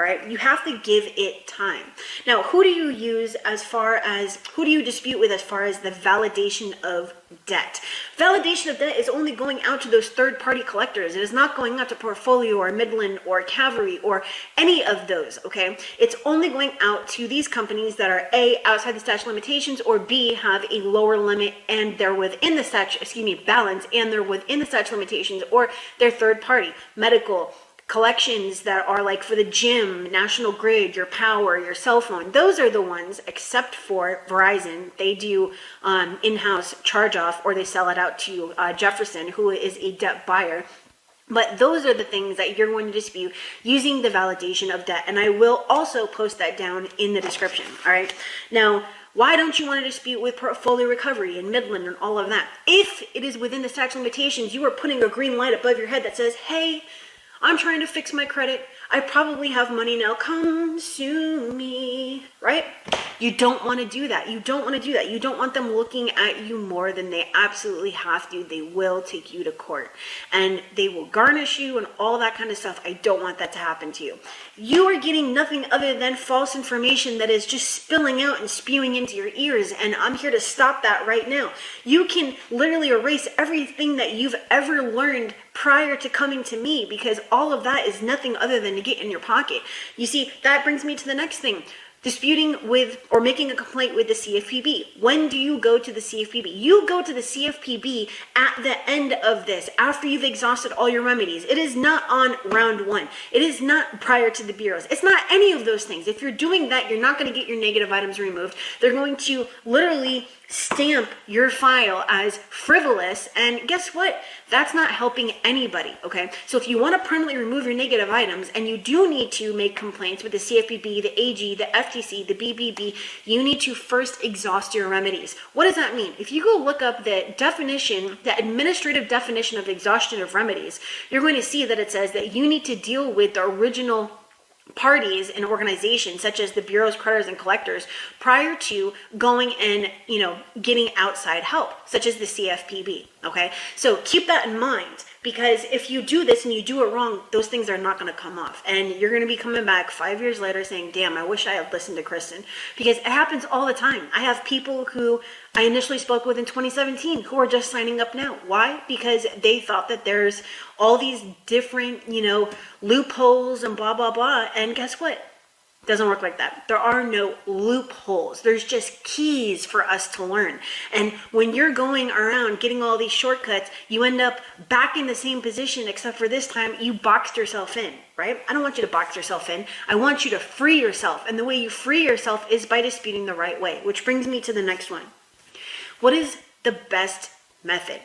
right? You have to give it time. Now, who do you dispute with as far as the validation of debt? Validation of debt is only going out to those third-party collectors. It is not going out to Portfolio or Midland or Cavalry or any of those, okay? It's only going out to these companies that are A, outside the statute of limitations, or B, have a lower limit and they're within the balance, and they're within the statute of limitations, or they're third-party, medical, collections that are like for the gym, National Grid, your power, your cell phone. Those are the ones, except for Verizon. They do in-house charge-off, or they sell it out to Jefferson, who is a debt buyer. But those are the things that you're going to dispute using the validation of debt. And I will also post that down in the description, all right? Now, why don't you want to dispute with Portfolio Recovery and Midland and all of that? If it is within the statute of limitations, you are putting a green light above your head that says, hey, I'm trying to fix my credit. I probably have money now. Come sue me, right? You don't want to do that. You don't want to do that. You don't want them looking at you more than they absolutely have to. They will take you to court and they will garnish you and all that kind of stuff. I don't want that to happen to you. You are getting nothing other than false information that is just spilling out and spewing into your ears, and I'm here to stop that right now. You can literally erase everything that you've ever learned prior to coming to me, because all of that is nothing other than to get in your pocket. You see, that brings me to the next thing. Disputing with or making a complaint with the CFPB. When do you go to the CFPB? You go to the CFPB at the end of this, after you've exhausted all your remedies. It is not on round one. It is not prior to the bureaus. It's not any of those things. If you're doing that, you're not going to get your negative items removed. They're going to literally stamp your file as frivolous, and guess what? That's not helping anybody, okay? So if you want to permanently remove your negative items, and you do need to make complaints with the CFPB, the AG, the FTC, the BBB, you need to first exhaust your remedies. What does that mean? If you go look up the definition, the administrative definition of exhaustion of remedies, you're going to see that it says that you need to deal with the original parties and organizations such as the bureaus, creditors, and collectors prior to going and getting outside help, such as the CFPB. Okay, so keep that in mind, because if you do this and you do it wrong, those things are not going to come off, and you're going to be coming back 5 years later saying, damn, I wish I had listened to Kristen, because it happens all the time. I have people who I initially spoke with in 2017 who are just signing up now. Why? Because they thought that there's all these different, loopholes and blah, blah, blah. And guess what? It doesn't work like that. There are no loopholes. There's just keys for us to learn. And when you're going around getting all these shortcuts, you end up back in the same position, except for this time you boxed yourself in, right? I don't want you to box yourself in. I want you to free yourself. And the way you free yourself is by disputing the right way, which brings me to the next one. What is the best method?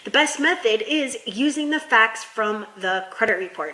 The best method is using the facts from the credit report.